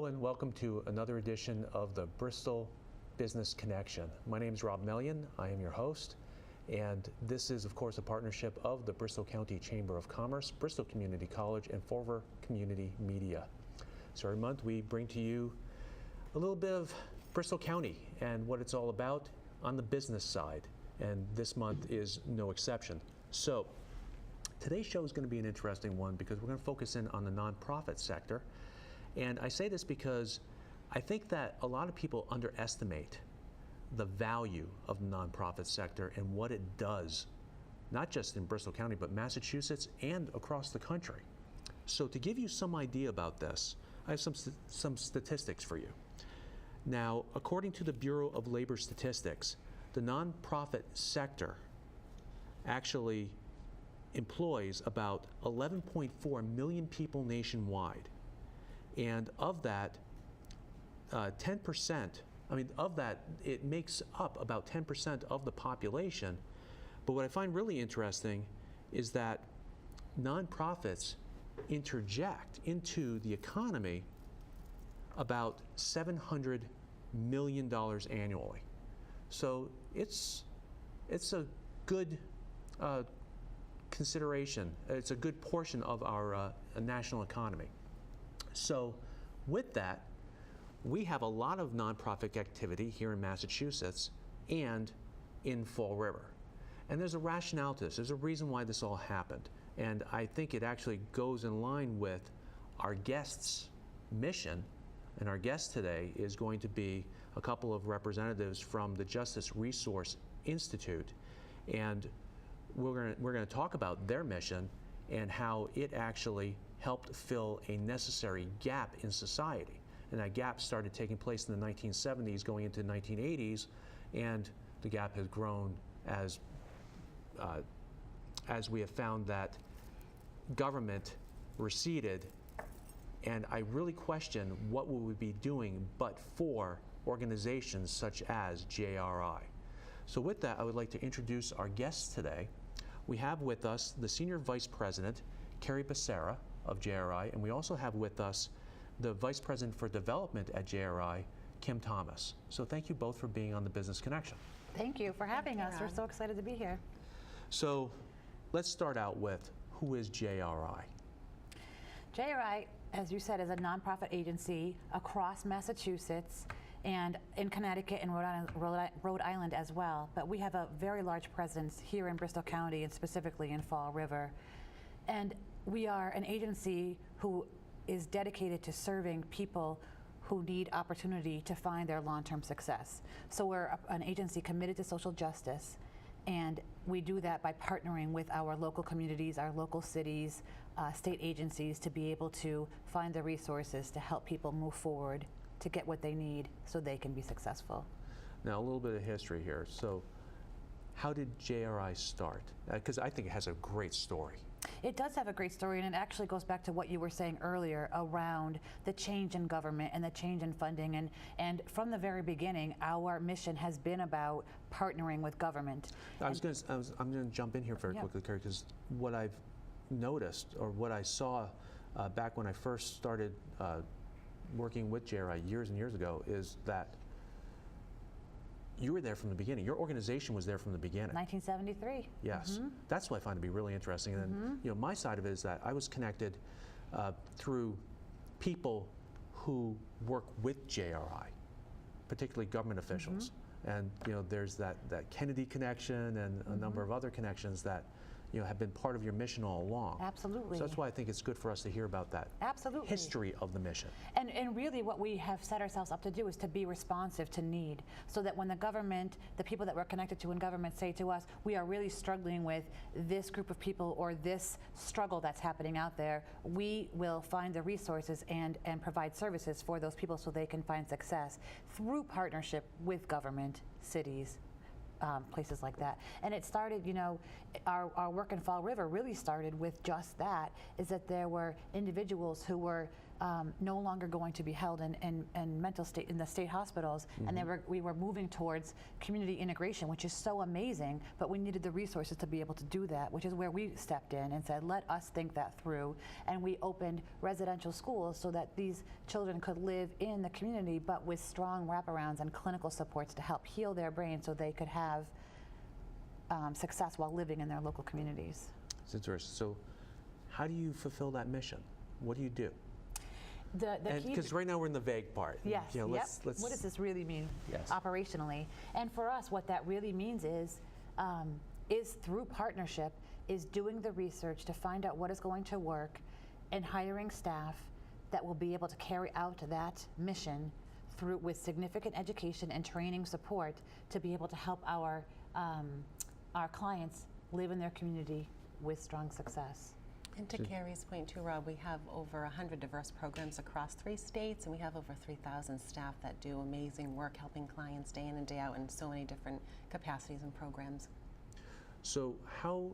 and welcome to another edition of the Bristol Business Connection. My name is Rob Mellion. I am your host, and this is, of course, a partnership of the Bristol County Chamber of Commerce, Bristol Community College, and Fall River Community Media. So every month we bring to you a little bit of Bristol County and what it's all about on the business side, and this month is no exception. So today's show is going to be an interesting one because we're going to focus in on the nonprofit sector. And I say this because I think that a lot of people underestimate the value of the nonprofit sector and what it does, not just in Bristol County, but Massachusetts and across the country. So to give you some idea about this, I have some statistics for you. Now, according to the Bureau of Labor Statistics, the nonprofit sector actually employs about 11.4 million people nationwide. And of that, 10%, of that, it makes up about 10% of the population. But what I find really interesting is that nonprofits interject into the economy about $700 million annually. So it's a good consideration. It's a good portion of our national economy. So with that, we have a lot of nonprofit activity here in Massachusetts and in Fall River. And there's a rationale to this. There's a reason why this all happened. And I think it actually goes in line with our guest's mission. And our guest today is going to be a couple of representatives from the Justice Resource Institute. And we're going to talk about their mission and how it actually helped fill a necessary gap in society. And that gap started taking place in the 1970s going into the 1980s, and the gap has grown as we have found that government receded. And I really question what we would be doing but for organizations such as JRI. So with that, I would like to introduce our guests today. We have with us the Senior Vice President, Kari Beserra of JRI, and we also have with us the Vice President for Development at JRI, Kim Thomas. So thank you both for being on the Business Connection. Thank you for having us. We're so excited to be here. So let's start out with, who is JRI? JRI, as you said, is a nonprofit agency across Massachusetts and in Connecticut and Rhode Island as well. But we have a very large presence here in Bristol County and specifically in Fall River. And we are an agency who is dedicated to serving people who need opportunity to find their long-term success. So we're an agency committed to social justice, and we do that by partnering with our local communities, our local cities, state agencies to be able to find the resources to help people move forward to get what they need so they can be successful. Now, a little bit of history here. So how did JRI start? Because I think it has a great story. It does have a great story, and it actually goes back to what you were saying earlier around the change in government and the change in funding. And from the very beginning, our mission has been about partnering with government. I'm going to jump in here very quickly, Kari, because what I've noticed, or what I saw back when I first started working with JRI years and years ago, is that you were there from the beginning. Your organization was there from the beginning. 1973. Yes. Mm-hmm. That's what I find to be really interesting. And then, my side of it is that I was connected through people who work with JRI, particularly government officials. And there's that Kennedy connection and a number of other connections that have been part of your mission all along. Absolutely. So that's why I think it's good for us to hear about that history of the mission. And really what we have set ourselves up to do is to be responsive to need, so that when the government, the people that we're connected to in government say to us, we are really struggling with this group of people or this struggle that's happening out there, we will find the resources and provide services for those people so they can find success through partnership with government, cities, places like that. And it started, our work in Fall River really started with just that, is that there were individuals who were no longer going to be held in mental state in the state hospitals, and we were moving towards community integration, which is so amazing, but we needed the resources to be able to do that, which is where we stepped in and said, let us think that through, and we opened residential schools so that these children could live in the community, but with strong wraparounds and clinical supports to help heal their brain so they could have success while living in their local communities. It's interesting. So how do you fulfill that mission? What do you do? Because right now we're in the vague part. Yes. You know, Yep. let's What does this really mean Yes. operationally? And for us, what that really means is through partnership, is doing the research to find out what is going to work, and hiring staff that will be able to carry out that mission through with significant education and training support to be able to help our clients live in their community with strong success. And to Kari's point too, Rob, we have over 100 diverse programs across 3 states, and we have over 3,000 staff that do amazing work helping clients day in and day out in so many different capacities and programs. So how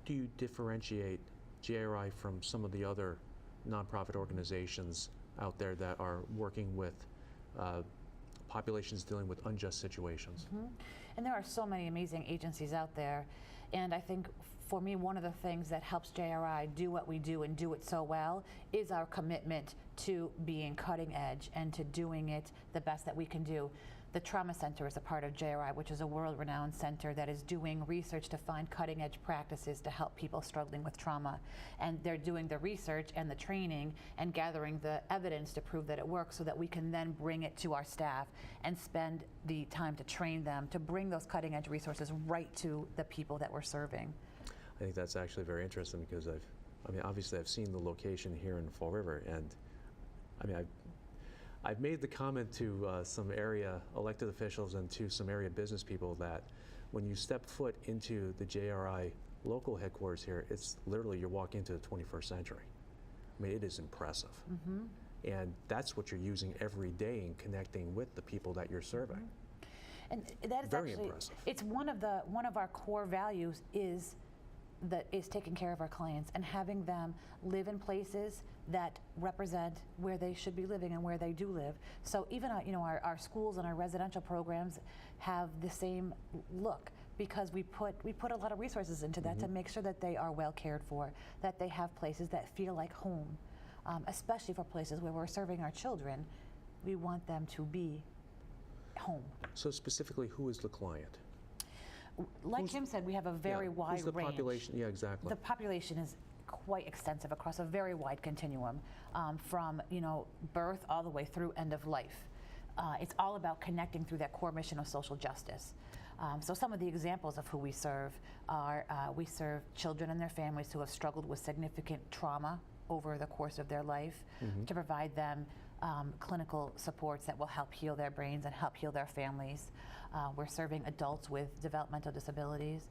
do you differentiate JRI from some of the other nonprofit organizations out there that are working with populations dealing with unjust situations? And there are so many amazing agencies out there, and I think for me, one of the things that helps JRI do what we do and do it so well is our commitment to being cutting edge and to doing it the best that we can do. The Trauma Center is a part of JRI, which is a world-renowned center that is doing research to find cutting-edge practices to help people struggling with trauma. And they're doing the research and the training and gathering the evidence to prove that it works so that we can then bring it to our staff and spend the time to train them to bring those cutting-edge resources right to the people that we're serving. I think that's actually very interesting because obviously I've seen the location here in Fall River, and I've made the comment to some area elected officials and to some area business people that when you step foot into the JRI local headquarters here, it's literally you're walking into the 21st century. I mean, it is impressive. And that's what you're using every day in connecting with the people that you're serving. And that is Very actually, impressive. it's one of our core values is taking care of our clients and having them live in places that represent where they should be living and where they do live. So even our schools and our residential programs have the same look because we put a lot of resources into that to make sure that they are well cared for, that they have places that feel like home, especially for places where we're serving our children. We want them to be home. So specifically, who is the client? Like Jim said, we have a very wide who's the range. population? Yeah, exactly. The population is quite extensive across a very wide continuum, from birth all the way through end of life. It's all about connecting through that core mission of social justice. So some of the examples of who we serve are we serve children and their families who have struggled with significant trauma over the course of their life to provide them clinical supports that will help heal their brains and help heal their families. We're serving adults with developmental disabilities.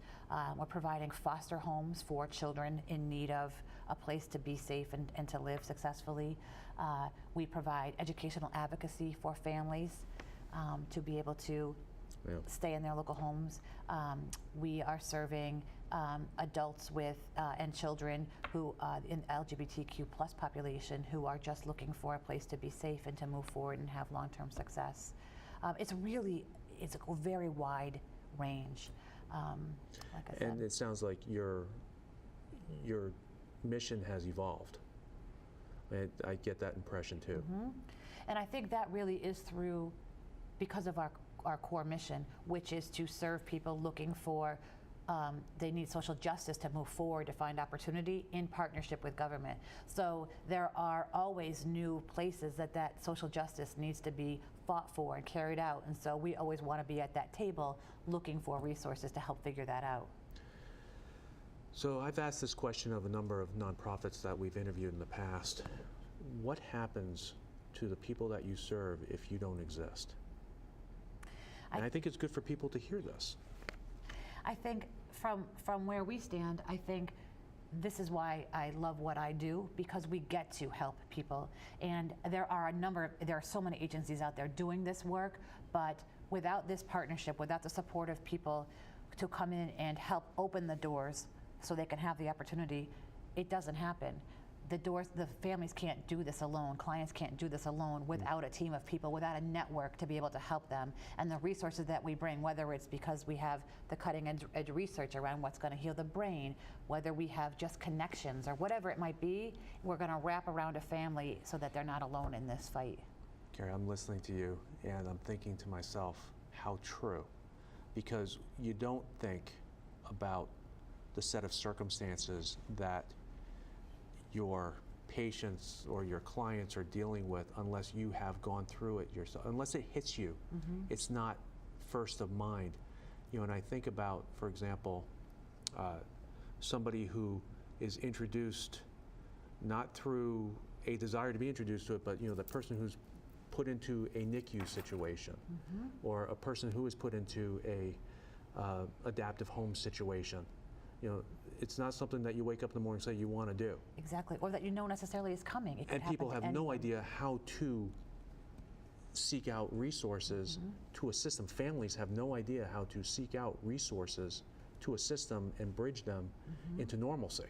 We're providing foster homes for children in need of a place to be safe and to live successfully. We provide educational advocacy for families to be able to stay in their local homes. We are serving adults with and children who in LGBTQ+ population who are just looking for a place to be safe and to move forward and have long-term success. It's a very wide range, like I said. And it sounds like your mission has evolved. I get that impression too. And I think that really is because of our core mission, which is to serve people looking for, they need social justice to move forward, to find opportunity in partnership with government. So there are always new places that social justice needs to be fought for and carried out. And so we always want to be at that table looking for resources to help figure that out. So I've asked this question of a number of nonprofits that we've interviewed in the past. What happens to the people that you serve if you don't exist? And I think it's good for people to hear this. I think from where we stand, I think this is why I love what I do, because we get to help people. And there are so many agencies out there doing this work, but without this partnership, without the support of people to come in and help open the doors so they can have the opportunity, it doesn't happen. the families can't do this alone, clients can't do this alone without a team of people, without a network to be able to help them. And the resources that we bring, whether it's because we have the cutting edge research around what's going to heal the brain, whether we have just connections or whatever it might be, we're going to wrap around a family so that they're not alone in this fight. Kari, I'm listening to you and I'm thinking to myself, how true. Because you don't think about the set of circumstances that your patients or your clients are dealing with unless you have gone through it yourself. Unless it hits you, it's not first of mind. And I think about, for example, somebody who is introduced not through a desire to be introduced to it, but the person who's put into a NICU situation, or a person who is put into a adaptive home situation. It's not something that you wake up in the morning and say you want to do. Exactly, or that necessarily is coming. It could and people happen have to no anyone. idea how to seek out resources to assist them. Families have no idea how to seek out resources to assist them and bridge them into normalcy.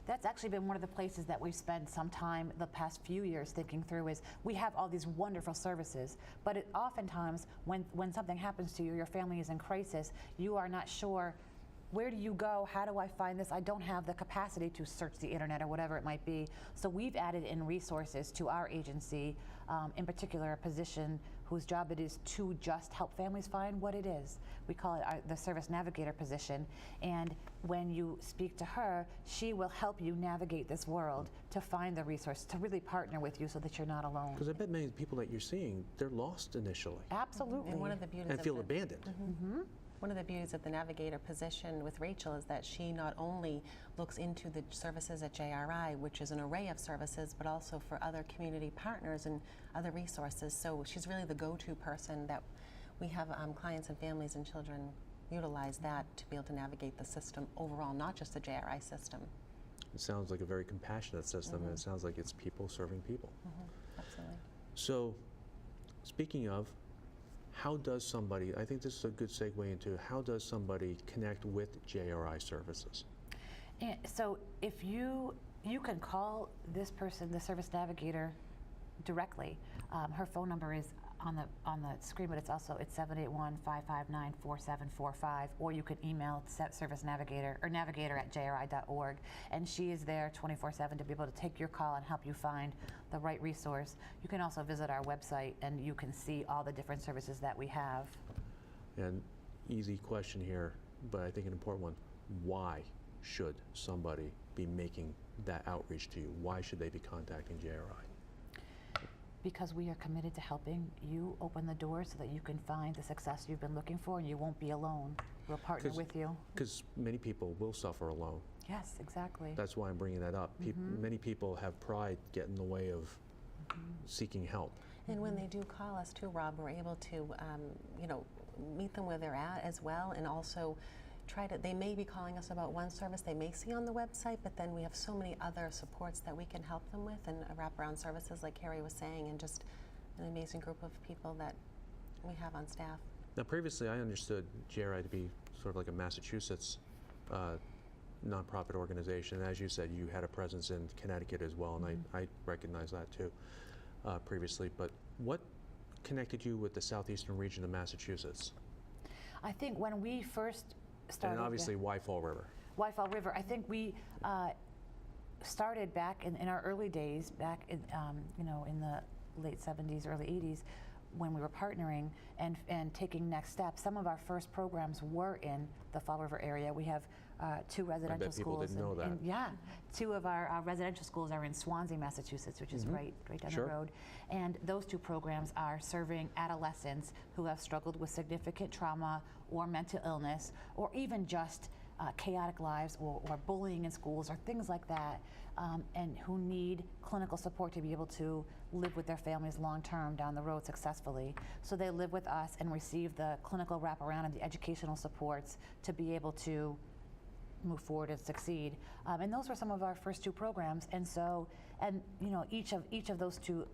That's actually been one of the places that we've spent some time the past few years thinking through is we have all these wonderful services, but oftentimes when something happens to you, your family is in crisis, you are not sure, where do you go? How do I find this? I don't have the capacity to search the internet or whatever it might be. So we've added in resources to our agency, in particular a position whose job it is to just help families find what it is. We call it the service navigator position. And when you speak to her, she will help you navigate this world to find the resource, to really partner with you so that you're not alone. Because I bet many people that you're seeing, they're lost initially. Absolutely. And one of the beauties And of feel the- abandoned. One of the beauties of the navigator position with Rachel is that she not only looks into the services at JRI, which is an array of services, but also for other community partners and other resources. So she's really the go-to person that we have clients and families and children utilize that to be able to navigate the system overall, not just the JRI system. It sounds like a very compassionate system, and it sounds like it's people serving people. Absolutely. So, speaking of, how does somebody, I think this is a good segue into, how does somebody connect with JRI services? And so if you can call this person, the service navigator, directly. Her phone number is on the screen, but it's 781-559-4745, or you can email service navigator or navigator@jri.org, and she is there 24/7 to be able to take your call and help you find the right resource. You can also visit our website and you can see all the different services that we have. And easy question here, but I think an important one. Why should somebody be making that outreach to you? Why should they be contacting JRI? Because we are committed to helping you open the door so that you can find the success you've been looking for and you won't be alone. We'll partner with you. Because many people will suffer alone. Yes, exactly. That's why I'm bringing that up. Many people have pride get in the way of seeking help. And when they do call us too, Rob, we're able to, meet them where they're at as well, and also they may be calling us about one service they may see on the website, but then we have so many other supports that we can help them with, and wraparound services like Kari was saying, and just an amazing group of people that we have on staff. Now, previously I understood JRI to be sort of like a Massachusetts nonprofit organization. As you said, you had a presence in Connecticut as well, and I recognize that too previously. But what connected you with the southeastern region of Massachusetts? I think when we first started, And obviously, why Fall River? Why Fall River, I think we started back in our early days, back in in the late 70s, early 80s, when we were partnering and taking next steps. Some of our first programs were in the Fall River area. We have 2 residential schools. People didn't know that. Yeah, 2 of our residential schools are in Swansea, Massachusetts, which is right down the road. And those 2 programs are serving adolescents who have struggled with significant trauma or mental illness, or even just chaotic lives or bullying in schools or things like that, and who need clinical support to be able to live with their families long term down the road successfully. So they live with us and receive the clinical wraparound and the educational supports to be able to move forward and succeed. And those were some of our first 2 programs. And so, each of those 2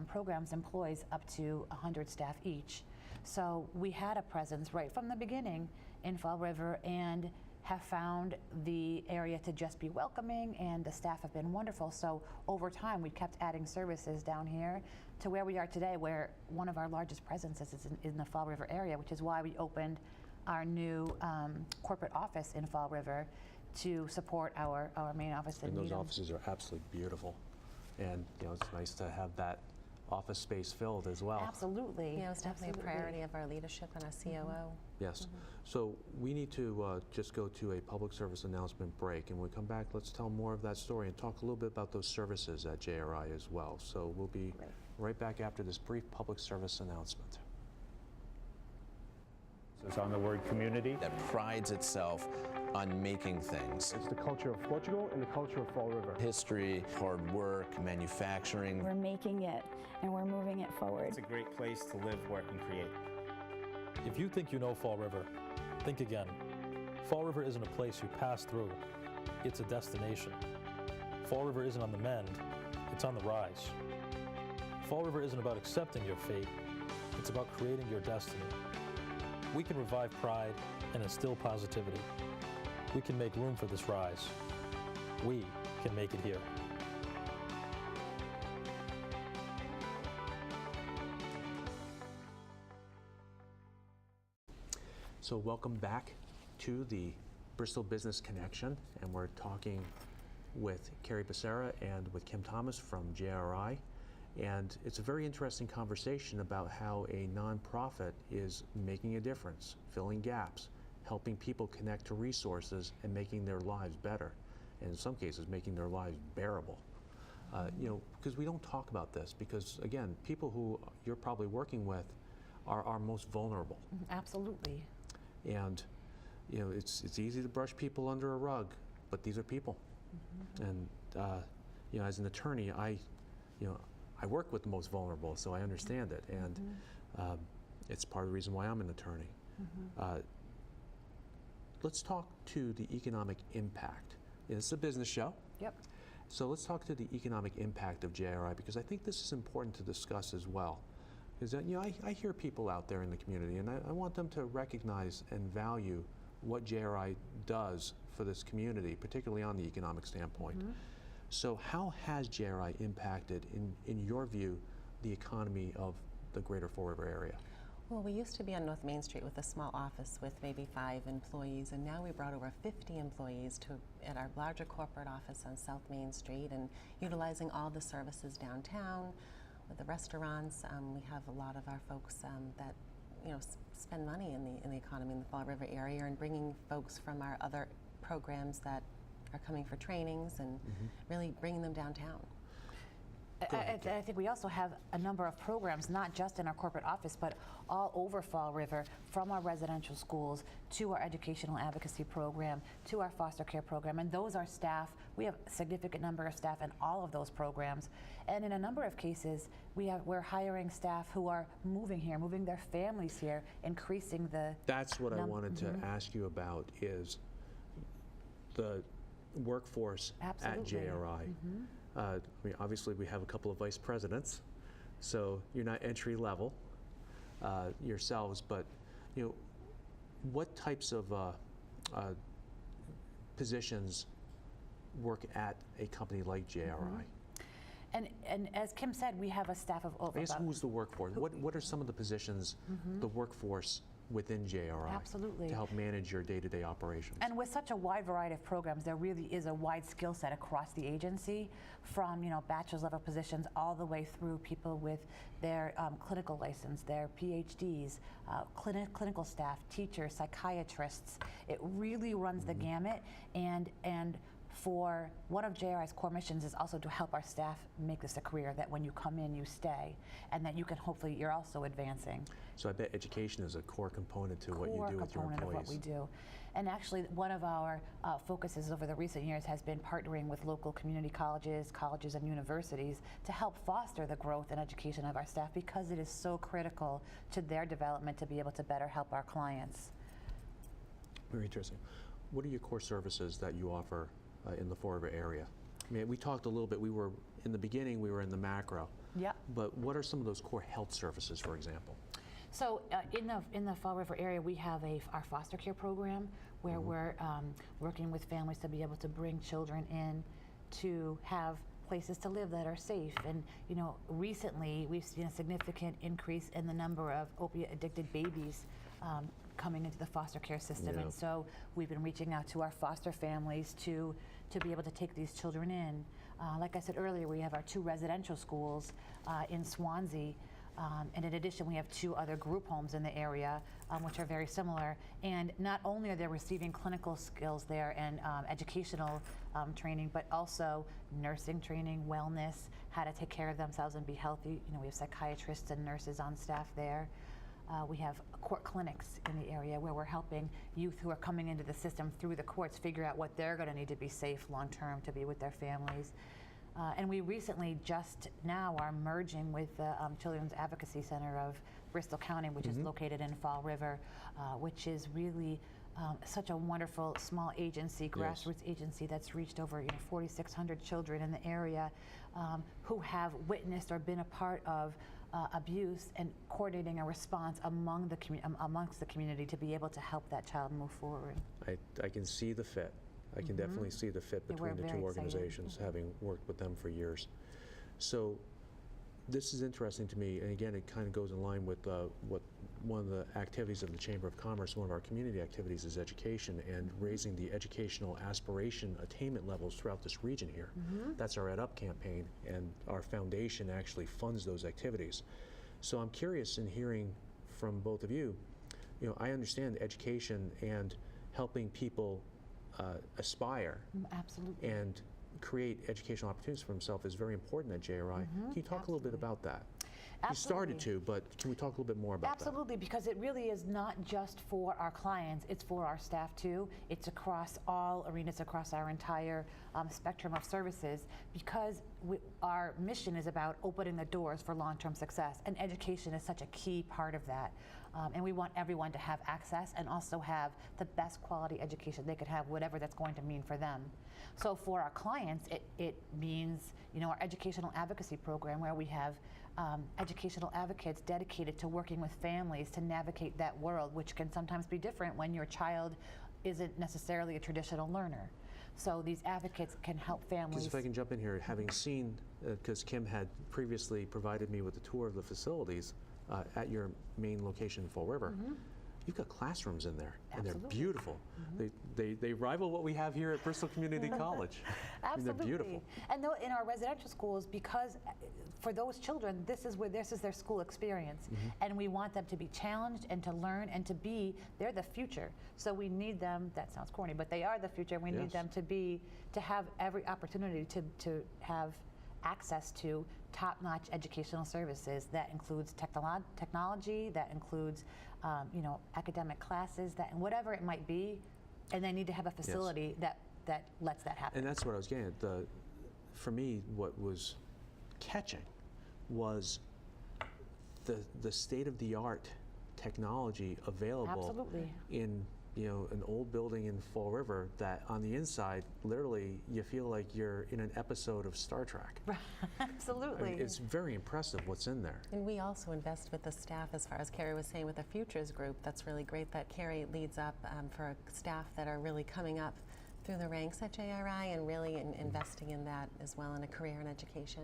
programs employs up to 100 staff each. So we had a presence right from the beginning in Fall River, and have found the area to just be welcoming, and the staff have been wonderful. So over time, we kept adding services down here to where we are today, where one of our largest presences is in the Fall River area, which is why we opened our new corporate office in Fall River to support our main office in And those Needham. offices are absolutely beautiful. And it's nice to have that office space filled as well. Absolutely. Yeah, it's definitely Absolutely. a priority of our leadership and our COO. Yes. So we need to just go to a public service announcement break, and when we come back, let's tell more of that story and talk a little bit about those services at JRI as well. So we'll be right back after this brief public service announcement. It's on the word community. That prides itself on making things. It's the culture of Portugal and the culture of Fall River. History, hard work, manufacturing. We're making it and we're moving it forward. It's a great place to live, work, and create. If you think you know Fall River, think again. Fall River isn't a place you pass through, it's a destination. Fall River isn't on the mend, it's on the rise. Fall River isn't about accepting your fate, it's about creating your destiny. We can revive pride and instill positivity. We can make room for this rise. We can make it here. So welcome back to the Bristol Business Connection, and we're talking with Kari Beserra and with Kim Thomas from JRI. And it's a very interesting conversation about how a nonprofit is making a difference, filling gaps, helping people connect to resources and making their lives better, and in some cases making their lives bearable. Because we don't talk about this, because again, people who you're probably working with are most vulnerable. Absolutely. And it's easy to brush people under a rug, but these are people. And as an attorney, I work with the most vulnerable, so I understand it, and it's part of the reason why I'm an attorney. Let's talk to the economic impact. It's a business show. Yep. So let's talk to the economic impact of JRI, because I think this is important to discuss as well. Because I hear people out there in the community, and I want them to recognize and value what JRI does for this community, particularly on the economic standpoint. So how has JRI impacted, in your view, the economy of the greater Fall River area? Well, we used to be on North Main Street with a small office with maybe 5 employees, and now we brought over 50 employees at our larger corporate office on South Main Street, and utilizing all the services downtown with the restaurants. We have a lot of our folks that spend money in the economy in the Fall River area, and bringing folks from our other programs that are coming for trainings and really bringing them downtown. I think we also have a number of programs, not just in our corporate office, but all over Fall River, from our residential schools to our educational advocacy program to our foster care program. And those are staff. We have a significant number of staff in all of those programs. And in a number of cases, we're hiring staff who are moving here, moving their families here, increasing the That's what I wanted to ask you about, is the workforce Absolutely. at JRI. Obviously we have a couple of vice presidents, so you're not entry level yourselves, but what types of positions work at a company like JRI? And as Kim said, we have a staff of over I guess who's the workforce? What are some of the positions, the workforce within JRI, Absolutely. to help manage your day-to-day operations? And with such a wide variety of programs, there really is a wide skill set across the agency, from bachelor's level positions all the way through people with their clinical license, their PhDs, clinical staff, teachers, psychiatrists. It really runs the gamut, and for one of JRI's core missions is also to help our staff make this a career, that when you come in, you stay, and that you can hopefully, you're also advancing. So I bet education is a core component to what you do with your employees. Core component of what we do. And actually, one of our focuses over the recent years has been partnering with local community colleges and universities to help foster the growth and education of our staff, because it is so critical to their development to be able to better help our clients. Very interesting. What are your core services that you offer in the Fall River area? I mean, we talked a little bit, in the beginning we were in the macro. Yeah. But what are some of those core health services, for example? So in the Fall River area, we have our foster care program, where we're working with families to be able to bring children in to have places to live that are safe. And you know, recently we've seen a significant increase in the number of opiate-addicted babies coming into the foster care system, and so we've been reaching out to our foster families to be able to take these children in. Like I said earlier, we have our 2 residential schools in Swansea, and in addition we have 2 other group homes in the area, which are very similar. And not only are they receiving clinical skills there and educational training, but also nursing training, wellness, how to take care of themselves and be healthy. You know, we have psychiatrists and nurses on staff there. We have court clinics in the area where we're helping youth who are coming into the system through the courts figure out what they're going to need to be safe long term to be with their families. And we recently just now are merging with the Children's Advocacy Center of Bristol County, which is located in Fall River, which is really such a wonderful small agency, grassroots agency that's reached over 4,600 children in the area who have witnessed or been a part of abuse, and coordinating a response amongst the community to be able to help that child move forward. I can see the fit. I can definitely see the fit between the 2 organizations, having worked with them for years. So this is interesting to me, and again, it kind of goes in line with what one of the activities of the Chamber of Commerce, one of our community activities, is education and raising the educational aspiration attainment levels throughout this region here. That's our Ed Up campaign, and our foundation actually funds those activities. So I'm curious in hearing from both of you, you know, I understand education and helping people aspire Absolutely. and create educational opportunities for themselves is very important at JRI. Can you talk a little bit about that? You started to, but can we talk a little bit more about that? Absolutely, because it really is not just for our clients, it's for our staff too. It's across all arenas, across our entire spectrum of services, because our mission is about opening the doors for long-term success, and education is such a key part of that. And we want everyone to have access and also have the best quality education they could have, whatever that's going to mean for them. So for our clients, it means, you know, our educational advocacy program, where we have educational advocates dedicated to working with families to navigate that world, which can sometimes be different when your child isn't necessarily a traditional learner. So these advocates can help families. Because if I can jump in here, having seen, because Kim had previously provided me with a tour of the facilities at your main location in Fall River, you've got classrooms in there, and they're beautiful. They rival what we have here at Bristol Community College. Absolutely. I mean, they're beautiful. And in our residential schools, because for those children, this is their school experience, and we want them to be challenged and to learn and to be. They're the future. So we need them. That sounds corny, but they are the future. We need them to have every opportunity to have access to top-notch educational services. That includes technology, that includes you know, academic classes, that whatever it might be, and they need to have a facility that lets that happen. And that's what I was getting at. For me, what was catching was the state-of-the-art technology available in, you know, an old building in Fall River, that on the inside, literally, you feel like you're in an episode of Star Trek. Absolutely. I mean, it's very impressive what's in there. And we also invest with the staff, as far as Kari was saying, with the Futures Group. That's really great that Kari leads up for staff that are really coming up through the ranks at JRI, and really investing in that as well, in a career in education.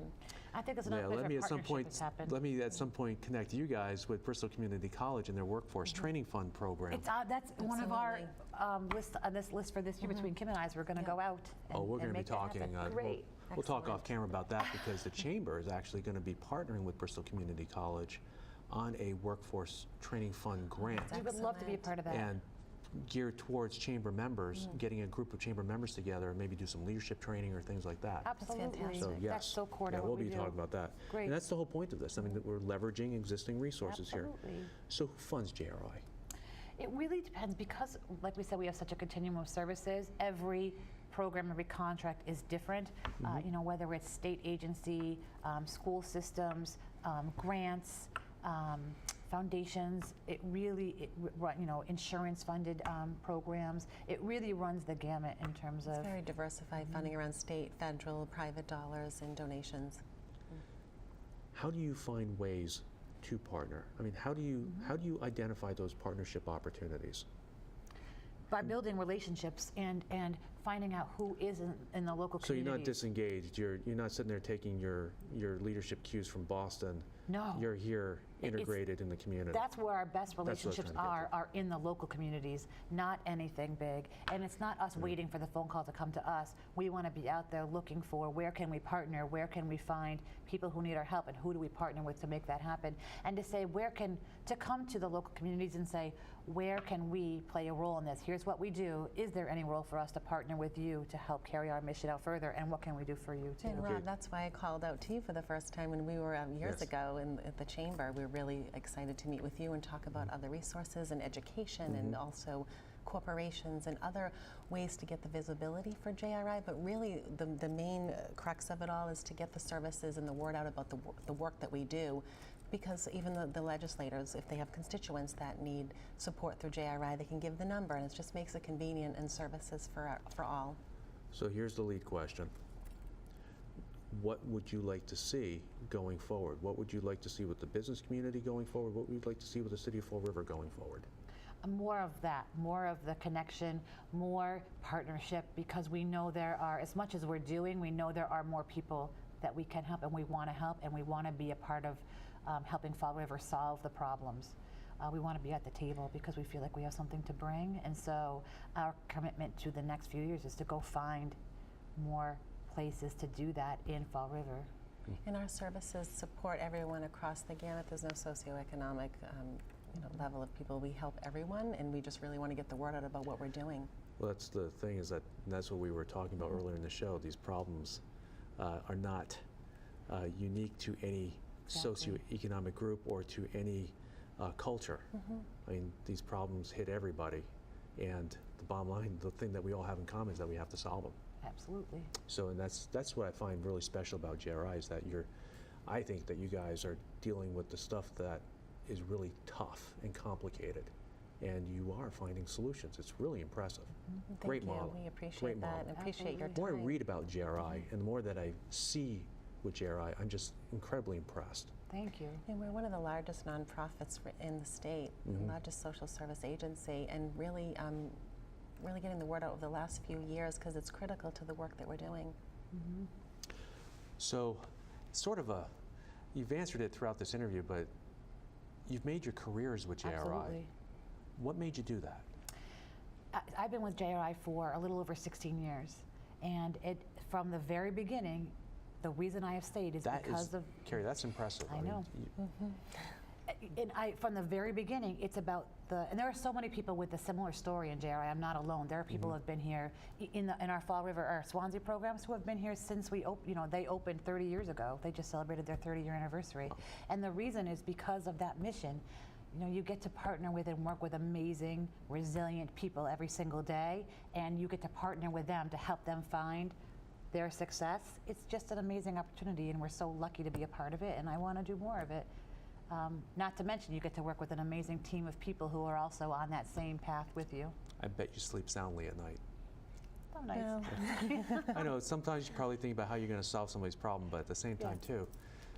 I think it's another partnership that's happened. Let me at some point connect you guys with Bristol Community College and their workforce training fund program. It's, that's one of our lists on this list for this year. Between Kim and I, we're going to go out. And, we're going to be talking. Great. We'll talk off camera about that, because the Chamber is actually going to be partnering with Bristol Community College on a workforce training fund grant. We would love to be a part of that. And geared towards Chamber members, getting a group of Chamber members together and maybe do some leadership training or things like that. Absolutely. So yes, That's so core to what we'll we be do. talking about that. Great. And that's the whole point of this. I mean, that we're leveraging existing resources here. So who funds JRI? It really depends, because, like we said, we have such a continuum of services. Every program, every contract is different. You know, whether it's state agency, school systems, grants, foundations, you know, insurance-funded programs. It really runs the gamut in terms of. It's very diversified funding around state, federal, private dollars, and donations. How do you find ways to partner? I mean, how do you identify those partnership opportunities? by building relationships and finding out who is in the local So you're community. not disengaged. You're not sitting there taking your leadership cues from Boston. No. You're here integrated in the community. That's where our best what I was relationships trying to get to. are in the local communities, not anything big. And it's not us waiting for the phone call to come to us. We want to be out there looking for where can we partner, where can we find people who need our help, and who do we partner with to make that happen. And to say to come to the local communities and say, where can we play a role in this? Here's what we do. Is there any role for us to partner with you to help carry our mission out further? And what can we do for you too? And Rob, that's why I called out to you for the first time when we were years ago at the chamber. We were really excited to meet with you and talk about other resources and education and also corporations and other ways to get the visibility for JRI. But really the main crux of it all is to get the services and the word out about the work that we do. Because even the legislators, if they have constituents that need support through JRI, they can give the number, and it just makes it convenient and services for all. So here's the lead question. What would you like to see going forward? What would you like to see with the business community going forward? What would you like to see with the City of Fall River going forward? More of that, more of the connection, more partnership, because we know there are, as much as we're doing, we know there are more people that we can help, and we want to help, and we want to be a part of helping Fall River solve the problems. We want to be at the table because we feel like we have something to bring, and so our commitment to the next few years is to go find more places to do that in Fall River. And our services support everyone across the gamut. There's no socioeconomic level of people. We help everyone, and we just really want to get the word out about what we're doing. Well, that's the thing, is that that's what we were talking about earlier in the show. These problems are not unique to any socioeconomic group or to any culture. I mean, these problems hit everybody, and the bottom line, the thing that we all have in common is that we have to solve them. Absolutely. So, and that's what I find really special about JRI, is that I think that you guys are dealing with the stuff that is really tough and complicated, and you are finding solutions. It's really impressive. Great Thank you. model. We appreciate Great that model. and appreciate your The more I time. read about JRI and the more that I see with JRI, I'm just incredibly impressed. Thank you. And we're one of the largest nonprofits in the state, the largest social service agency, and really getting the word out over the last few years, because it's critical to the work that we're doing. So, sort of you've answered it throughout this interview, but you've made your careers with JRI. Absolutely. What made you do that? I've been with JRI for a little over 16 years, and from the very beginning, the reason I have stayed is because of... Kari, that's impressive. I know. And from the very beginning, it's about and there are so many people with a similar story in JRI. I'm not alone. There are people who have been here in our Fall River, our Swansea programs, who have been here since they opened 30 years ago. They just celebrated their 30-year anniversary. And the reason is because of that mission. You get to partner with and work with amazing, resilient people every single day, and you get to partner with them to help them find their success. It's just an amazing opportunity, and we're so lucky to be a part of it, and I want to do more of it. Not to mention, you get to work with an amazing team of people who are also on that same path with you. I bet you sleep soundly at night. So nice. I know, sometimes you probably think about how you're going to solve somebody's problem, but at the same time, too,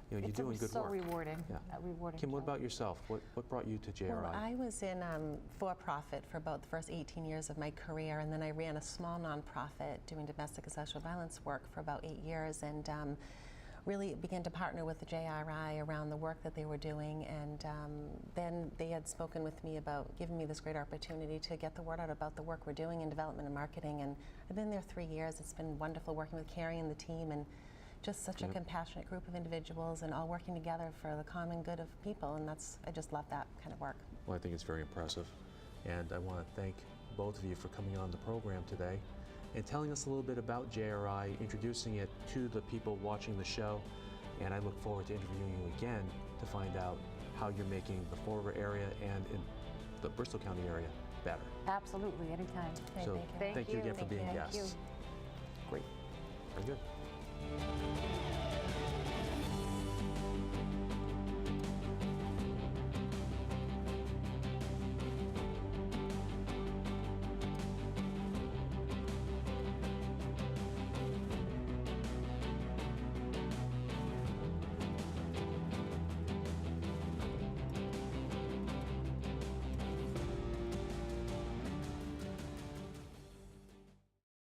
you're doing good so work. Rewarding. Yeah. A rewarding Kim, what job. about yourself? What brought you to JRI? Well, I was in for-profit for about the first 18 years of my career, and then I ran a small nonprofit doing domestic and social violence work for about 8 years, and really began to partner with the JRI around the work that they were doing, and then they had spoken with me about giving me this great opportunity to get the word out about the work we're doing in development and marketing, and I've been there 3 years. It's been wonderful working with Kari and the team, and just such a compassionate group of individuals, and all working together for the common good of people, and I just love that kind of work. Well, I think it's very impressive, and I want to thank both of you for coming on the program today and telling us a little bit about JRI, introducing it to the people watching the show, and I look forward to interviewing you again to find out how you're making the Fall River area and in the Bristol County area better. Absolutely, anytime. So Thank thank you again for you. being Thank you. guests. Great. Very good.